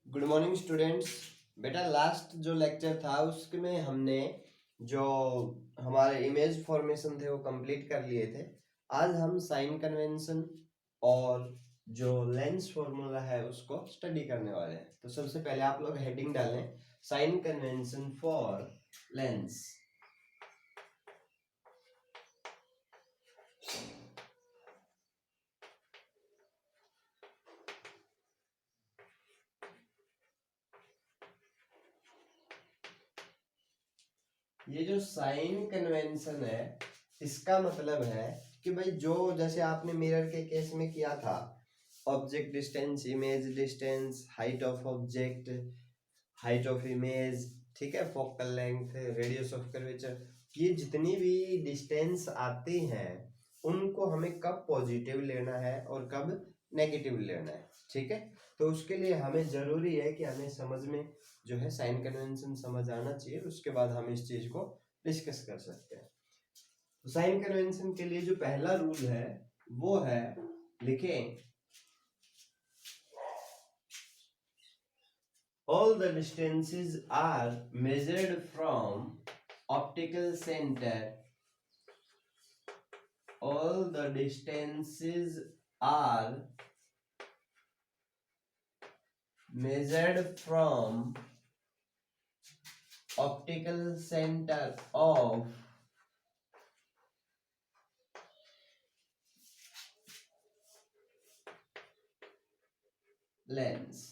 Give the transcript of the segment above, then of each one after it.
Good morning students. बेटा last जो lecture था उसमें हमने जो हमारे इमेज फॉर्मेशन थे वो कंप्लीट कर लिए थे। आज हम साइन कन्वेंशन और जो लेंस फॉर्मूला है उसको स्टडी करने वाले हैं। तो सबसे पहले आप लोग हेडिंग डालें, साइन कन्वेंशन फॉर लेंस। ये जो साइन कन्वेंशन है इसका मतलब है कि भाई जो जैसे आपने मिरर के केस में किया था, object distance, image distance, height of object, height of image, ठीक है, focal length, radius of curvature, ये जितनी भी डिस्टेंस आती हैं उनको हमें कब पॉजिटिव लेना है और कब नेगेटिव लेना है। ठीक है, तो उसके लिए हमें जरूरी है कि हमें समझ में जो है साइन कन्वेंशन समझ आना चाहिए, उसके बाद हम इस चीज को डिस्कस कर सकते हैं। तो साइन कन्वेंशन के लिए जो पहला रूल है वो है, लिखें, all the distances are measured from optical center. All the distances are measured from optical center of lens.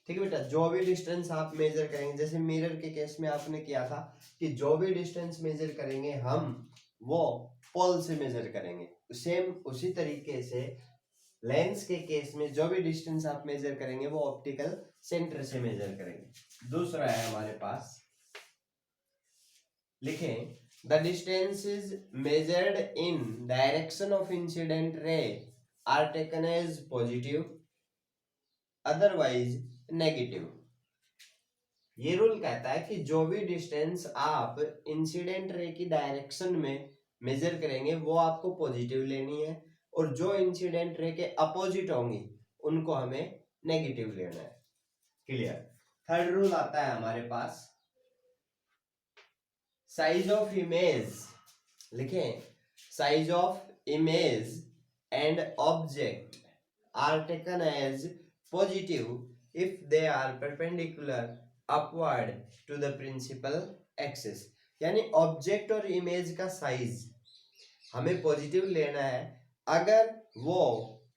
ठीक है बेटा, जो भी डिस्टेंस आप मेजर करेंगे, जैसे मिरर के केस में आपने किया था कि जो भी डिस्टेंस मेजर करेंगे हम वो पोल से मेजर करेंगे, सेम उसी तरीके से लेंस के केस में जो भी डिस्टेंस आप मेजर करेंगे वो ऑप्टिकल सेंटर से मेजर करेंगे। दूसरा है हमारे पास, लिखें, the distance is measured in direction of incident ray are taken as positive, otherwise negative. ये रूल कहता है कि जो भी डिस्टेंस आप इंसिडेंट रे की डायरेक्शन में मेजर करेंगे वो आपको पॉजिटिव लेनी है, और जो इंसिडेंट रे के अपोजिट होंगी उनको हमें नेगेटिव लेना है। क्लियर। थर्ड रूल आता है हमारे पास, साइज ऑफ इमेज, लिखें, size of image and object are taken as positive if they are perpendicular upward to the principal axis. यानी ऑब्जेक्ट और इमेज का साइज हमें पॉजिटिव लेना है अगर वो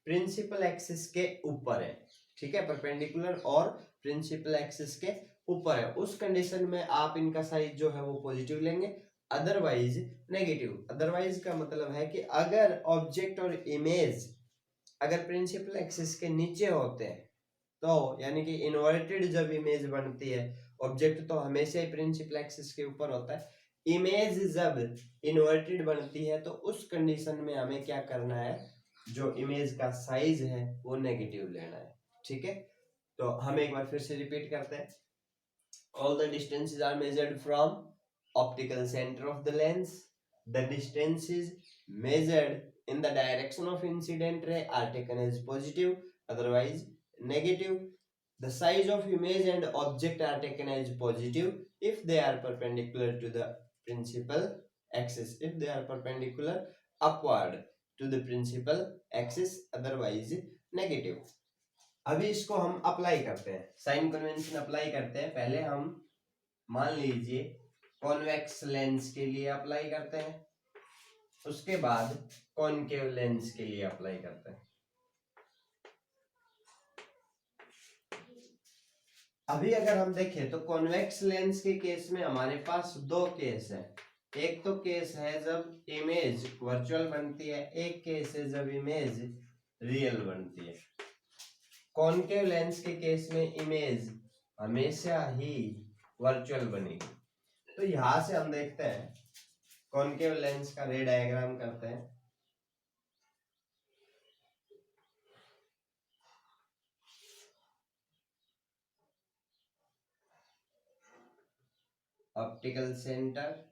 प्रिंसिपल एक्सिस के ऊपर है। ठीक है, परपेंडिकुलर और प्रिंसिपल एक्सिस के ऊपर है, उस कंडीशन में आप इनका साइज जो है वो पॉजिटिव लेंगे, अदरवाइज नेगेटिव। अदरवाइज का मतलब है कि अगर ऑब्जेक्ट और इमेज अगर प्रिंसिपल एक्सिस के नीचे होते हैं तो यानी कि इन्वर्टेड जब इमेज बनती है, ऑब्जेक्ट तो हमेशा ही प्रिंसिपल एक्सिस के ऊपर होता है, इमेज जब इन्वर्टेड बनती है तो उस कंडीशन में हमें क्या करना है, जो इमेज का साइज है वो नेगेटिव लेना है। ठीक है, तो हम एक बार फिर से रिपीट करते हैं, all the distances are measured from optical center of the lens. The distances measured in the direction of incident ray are taken as positive, otherwise negative. The size of image and object are taken as positive if they are perpendicular to the principal axis, if they are perpendicular upward to the principal axis, otherwise negative. अभी इसको हम apply करते हैं, sign convention apply करते हैं। पहले हम मान लीजिए कॉन्वेक्स लेंस के लिए अप्लाई करते हैं, उसके बाद कॉनकेव लेंस के लिए अप्लाई करते हैं। अभी अगर हम देखें तो कॉन्वेक्स लेंस के केस में हमारे पास दो केस है। एक तो केस है जब इमेज वर्चुअल बनती है, एक केस है जब इमेज रियल बनती है। कॉनकेव लेंस के केस में इमेज हमेशा ही वर्चुअल बनेगी। तो यहां से हम देखते हैं, कॉनकेव लेंस का रे डायग्राम करते हैं। Optical centre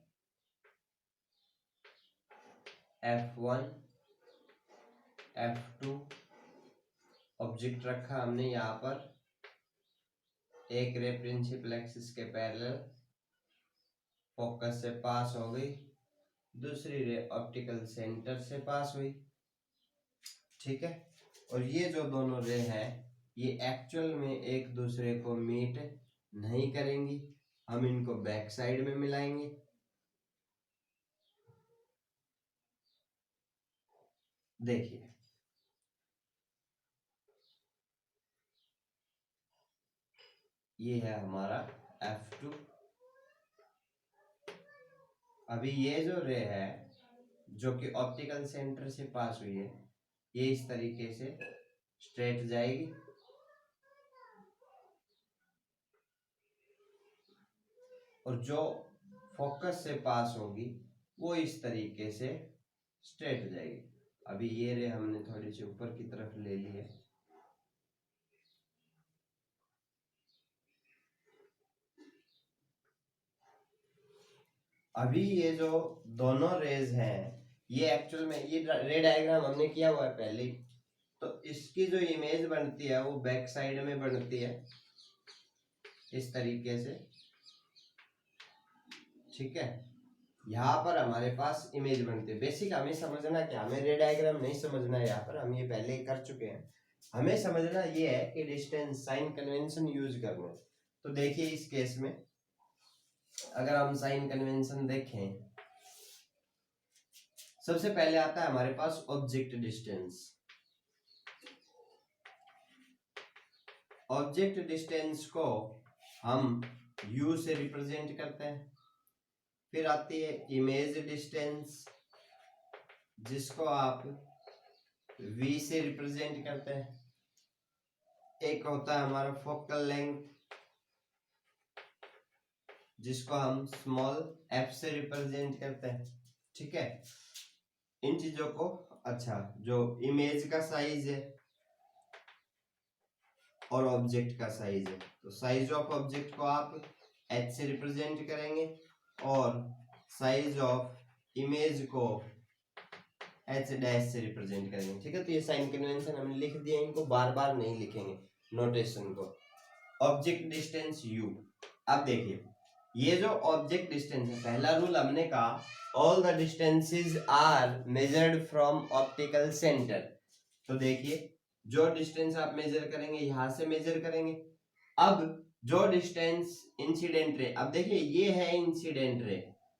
F1 F2, object रखा हमने यहाँ पर एक रे प्रिंसिपल एक्सिस के पैरेलल फोकस से पास हो गई, दूसरी रे ऑप्टिकल सेंटर से पास हुई, ठीक है। और ये जो दोनों रे हैं ये एक्चुअल में एक दूसरे को मीट नहीं करेंगी, हम इनको बैक साइड में मिलाएंगे। देखिए ये है हमारा F2। अभी ये जो रे है जो कि ऑप्टिकल सेंटर से पास हुई है ये इस तरीके से स्ट्रेट जाएगी, और जो फोकस से पास होगी वो इस तरीके से स्ट्रेट जाएगी। अभी ये रे हमने थोड़ी सी ऊपर की तरफ ले ली है, अभी ये जो दोनों रेज हैं ये एक्चुअल में ये रे डायग्राम हमने किया हुआ है पहले, तो इसकी जो इमेज बनती है वो बैक साइड में बनती है इस तरीके से, ठीक है। यहाँ पर हमारे पास इमेज बनती है। बेसिक हमें समझना क्या, हमें रे डायग्राम नहीं समझना है, यहाँ पर हम ये पहले ही कर चुके हैं। हमें समझना ये है कि डिस्टेंस साइन कन्वेंशन यूज करना है। तो देखिए इस केस में अगर हम साइन कन्वेंशन देखें, सबसे पहले आता है हमारे पास ऑब्जेक्ट डिस्टेंस। ऑब्जेक्ट डिस्टेंस को हम u से रिप्रेजेंट करते हैं। फिर आती है इमेज डिस्टेंस जिसको आप v से रिप्रेजेंट करते हैं। एक होता है हमारा फोकल लेंथ जिसको हम स्मॉल f से रिप्रेजेंट करते हैं, ठीक है। इन चीजों को, अच्छा जो इमेज का साइज है और ऑब्जेक्ट का साइज है, तो साइज ऑफ ऑब्जेक्ट को आप h से रिप्रेजेंट करेंगे और साइज ऑफ इमेज को h डैश से रिप्रेजेंट करेंगे, ठीक है। तो ये साइन कन्वेंशन हमने लिख दिया, इनको बार बार नहीं लिखेंगे नोटेशन को। Object distance u। अब देखिए ये जो ऑब्जेक्ट डिस्टेंस है, पहला रूल हमने कहा all the distances are measured from optical centre. तो देखिए जो डिस्टेंस आप मेजर करेंगे यहां से मेजर करेंगे। अब जो डिस्टेंस इंसिडेंट रे, अब देखिए ये है इंसिडेंट रे,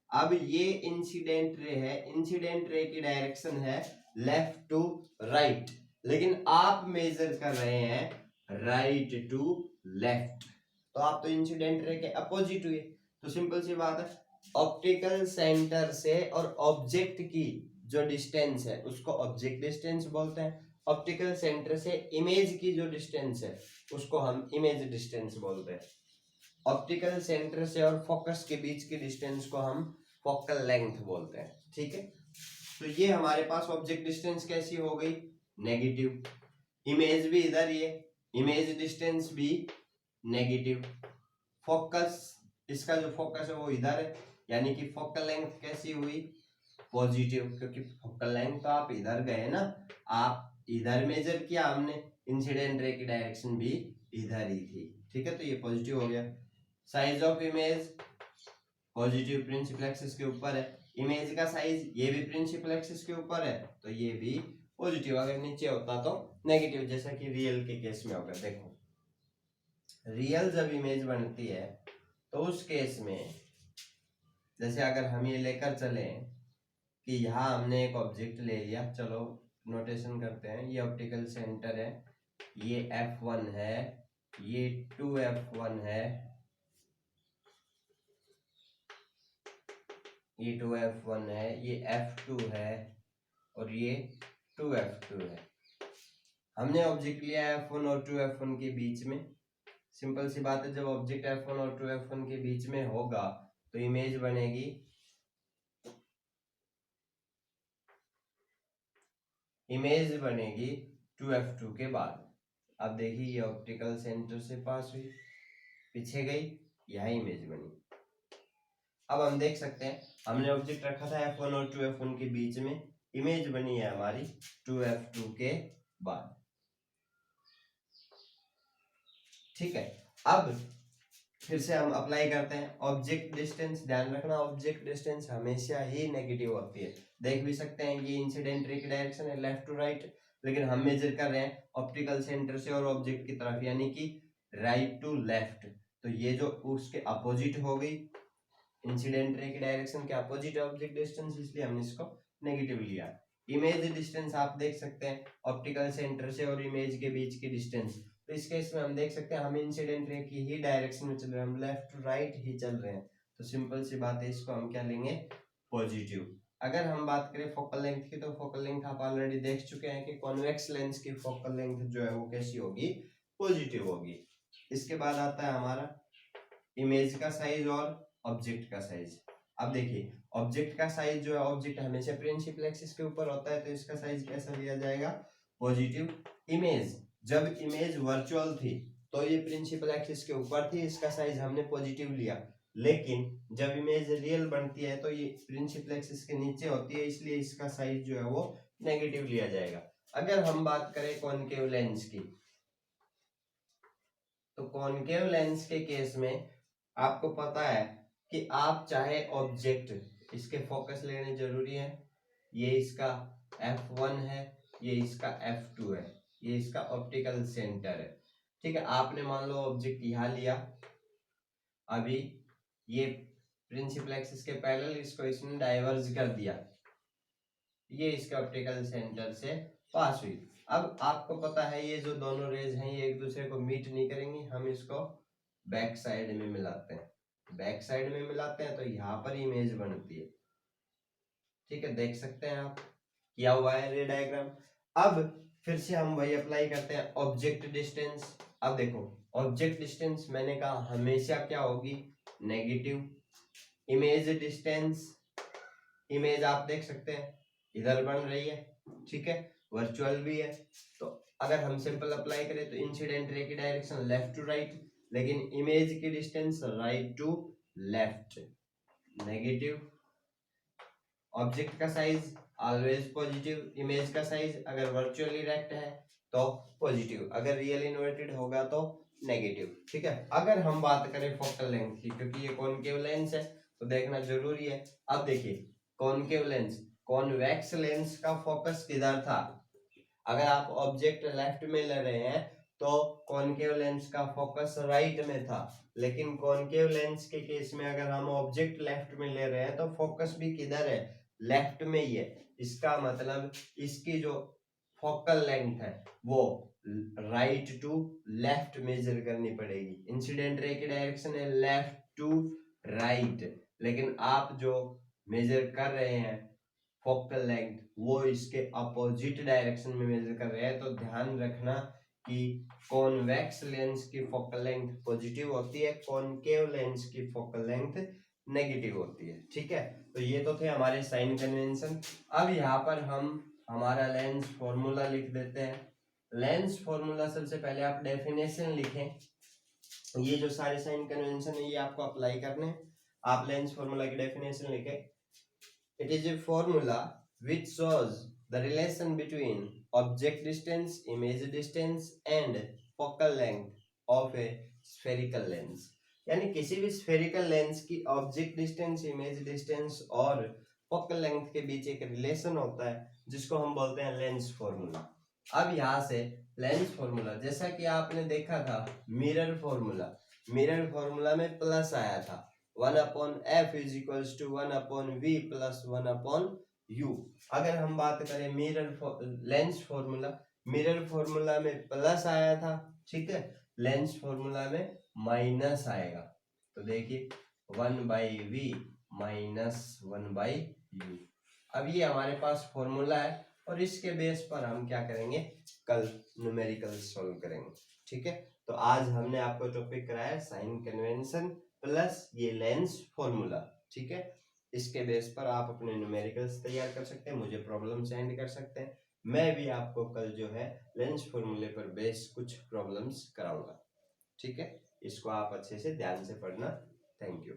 अब ये इंसिडेंट रे है, इंसिडेंट रे की डायरेक्शन है लेफ्ट टू राइट, लेकिन आप मेजर कर रहे हैं राइट टू लेफ्ट, तो आप तो इंसिडेंट रे के अपोजिट हुए। तो सिंपल सी बात है, ऑप्टिकल सेंटर से और ऑब्जेक्ट की जो डिस्टेंस है उसको ऑब्जेक्ट डिस्टेंस बोलते हैं, ऑप्टिकल सेंटर से इमेज की जो डिस्टेंस है उसको हम इमेज डिस्टेंस बोलते हैं, ऑप्टिकल सेंटर से और फोकस के बीच की डिस्टेंस को हम फोकल लेंथ बोलते हैं, ठीक है। तो ये हमारे पास ऑब्जेक्ट डिस्टेंस कैसी हो गई, नेगेटिव। इमेज भी इधर ही है, इमेज डिस्टेंस भी नेगेटिव। फोकस, इसका जो फोकस है वो इधर है, यानी कि फोकल लेंथ कैसी हुई, पॉजिटिव, क्योंकि फोकल लेंथ तो आप इधर गए ना, आप इधर मेजर किया हमने, इंसिडेंट रे की डायरेक्शन भी इधर ही थी, ठीक है। तो ये पॉजिटिव हो गया। Size of image positive, principal axis के ऊपर है। इमेज का साइज ये भी प्रिंसिपल एक्सिस के ऊपर है, तो ये भी पॉजिटिव। अगर नीचे होता तो नेगेटिव, जैसा कि रियल के केस में होगा। देखो रियल जब इमेज बनती है तो उस केस में जैसे अगर हम ये लेकर चले कि यहाँ हमने एक ऑब्जेक्ट ले लिया, चलो नोटेशन करते हैं, ये ऑप्टिकल सेंटर है, ये F1 है, ये 2F1 है, ये 2F1 है, ये F2 है और ये 2F2 है। हमने ऑब्जेक्ट लिया F1 और 2F1 के बीच में। सिंपल सी बात है, जब ऑब्जेक्ट F1 और 2F1 के बीच में होगा तो इमेज बनेगी, इमेज बनेगी 2F2 के बाद। अब देखिए ये ऑप्टिकल सेंटर से पास हुई, पीछे गई, यह इमेज बनी। अब हम देख सकते हैं हमने ऑब्जेक्ट रखा था F1 और 2F1 के बीच में, इमेज बनी है हमारी 2F2 के बाद, ठीक है। अब फिर से हम अप्लाई करते हैं ऑब्जेक्ट डिस्टेंस। ध्यान रखना ऑब्जेक्ट डिस्टेंस हमेशा ही नेगेटिव होती है। देख भी सकते हैं ये इंसिडेंट रे की डायरेक्शन है लेफ्ट टू राइट, लेकिन हम मेजर कर रहे हैं ऑप्टिकल सेंटर से और ऑब्जेक्ट की तरफ, यानी कि राइट टू लेफ्ट। तो ये जो उसके अपोजिट हो गई, इंसिडेंट रे की डायरेक्शन के अपोजिट ऑब्जेक्ट डिस्टेंस, इसलिए हमने इसको नेगेटिव लिया। इमेज डिस्टेंस आप देख सकते हैं ऑप्टिकल सेंटर से और इमेज के बीच की डिस्टेंस। तो इस केस में हम देख सकते हैं हम इंसिडेंट रे की ही डायरेक्शन में चल रहे हैं, हम लेफ्ट टू राइट ही चल रहे हैं। तो सिंपल सी बात है, इसको हम क्या लेंगे, पॉजिटिव। अगर हम बात करें फोकल लेंथ की, तो फोकल लेंथ आप ऑलरेडी देख चुके हैं कि कॉन्वेक्स लेंस की फोकल लेंथ जो है वो कैसी होगी, पॉजिटिव होगी। इसके बाद आता है हमारा इमेज का साइज और ऑब्जेक्ट का साइज। अब देखिए ऑब्जेक्ट का साइज जो है, ऑब्जेक्ट हमेशा प्रिंसिपल एक्सिस के ऊपर होता है, तो इसका साइज कैसा लिया जाएगा, पॉजिटिव। इमेज, जब इमेज वर्चुअल थी तो ये प्रिंसिपल एक्सिस के ऊपर थी, इसका साइज हमने पॉजिटिव लिया। लेकिन जब इमेज रियल बनती है तो ये प्रिंसिपल एक्सिस के नीचे होती है, इसलिए इसका साइज जो है वो नेगेटिव लिया जाएगा। अगर हम बात करें कॉनकेव लेंस की, तो कॉनकेव लेंस के केस में आपको पता है कि आप चाहे ऑब्जेक्ट, इसके फोकस लेने जरूरी है, ये इसका f1 है, ये इसका f2 है, ये इसका ऑप्टिकल सेंटर है। ठीक है, आपने मान लो ऑब्जेक्ट यहाँ लिया, अभी ये प्रिंसिपल एक्सिस के पैरेलल, इसको इसने डाइवर्ज कर दिया, ये इसके ऑप्टिकल सेंटर से पास हुई। अब आपको पता है ये जो दोनों रेज हैं ये एक दूसरे को मीट नहीं करेंगी, हम इसको बैक साइड में मिलाते हैं। बैक साइड में मिलाते हैं तो यहाँ पर इमेज बनती है। ठीक है, देख सकते हैं आप, किया हुआ है रे डायग्राम। अब फिर से हम वही अप्लाई करते हैं ऑब्जेक्ट डिस्टेंस। अब देखो ऑब्जेक्ट डिस्टेंस मैंने कहा हमेशा क्या होगी, नेगेटिव। इमेज डिस्टेंस, इमेज आप देख सकते हैं इधर बन रही है, ठीक है, वर्चुअल भी है। तो अगर हम सिंपल अप्लाई करें तो इंसिडेंट रे की डायरेक्शन लेफ्ट टू राइट, लेकिन इमेज की distance right to left, negative. Object का साइज ऑलवेज पॉजिटिव, इमेज का साइज अगर वर्चुअली रेक्ट है तो पॉजिटिव, अगर रियल इन्वर्टेड होगा तो नेगेटिव। ठीक है, अगर हम बात करें फोकल लेंथ की, क्योंकि ये कॉनकेव लेंस है तो देखना जरूरी है। अब देखिए कॉनकेव लेंस, कॉन्वेक्स लेंस का फोकस किधर था, अगर आप ऑब्जेक्ट लेफ्ट में ले रहे हैं तो कॉनकेव लेंस का फोकस राइट में था, लेकिन कॉनकेव लेंस के केस में अगर हम ऑब्जेक्ट लेफ्ट में ले रहे हैं तो फोकस भी किधर है, लेफ्ट में ही है। इसका मतलब इसकी जो फोकल लेंथ है वो राइट टू लेफ्ट मेजर करनी पड़ेगी। इंसिडेंट रे की डायरेक्शन है लेफ्ट टू राइट, लेकिन आप जो मेजर कर रहे हैं फोकल लेंथ वो इसके अपोजिट डायरेक्शन में मेजर कर रहे हैं। तो ध्यान रखना कि कॉन्वेक्स लेंस की फोकल लेंथ पॉजिटिव होती है, कॉनकेव लेंस की फोकल लेंथ नेगेटिव होती है। ठीक है, तो ये तो थे हमारे साइन कन्वेंशन। अब यहाँ पर हम हमारा लेंस फॉर्मूला लिख देते हैं। लेंस फॉर्मूला सबसे पहले आप डेफिनेशन लिखें, ये जो सारे साइन कन्वेंशन है ये आपको अप्लाई करने हैं। आप लेंस फॉर्मूला की डेफिनेशन लिखें, it is a formula which shows the relation between object distance, image distance and focal length of a spherical lens। यानी किसी भी spherical lens की object distance, image distance और focal length के बीच एक relation होता है जिसको हम बोलते हैं लेंस फॉर्मूला। अब यहाँ से लेंस फॉर्मूला, जैसा कि आपने देखा था मिरर फॉर्मूला, मिरर फॉर्मूला में प्लस आया था 1/f is equals to 1/v plus 1/u। अगर हम बात करें mirror lens formula, mirror formula में प्लस आया था, ठीक है, लेंस फॉर्मूला में माइनस आएगा। तो देखिए 1/v माइनस 1/u। अब ये हमारे पास फॉर्मूला है और इसके बेस पर हम क्या करेंगे, कल न्यूमेरिकल सॉल्व करेंगे। ठीक है, तो आज हमने आपको टॉपिक कराया साइन कन्वेंशन प्लस ये लेंस फॉर्मूला। ठीक है, इसके बेस पर आप अपने न्यूमेरिकल्स तैयार कर सकते हैं, मुझे प्रॉब्लम सेंड कर सकते हैं, मैं भी आपको कल जो है लेंस फॉर्मूले पर बेस कुछ प्रॉब्लम्स कराऊंगा। ठीक है, इसको आप अच्छे से ध्यान से पढ़ना। Thank you.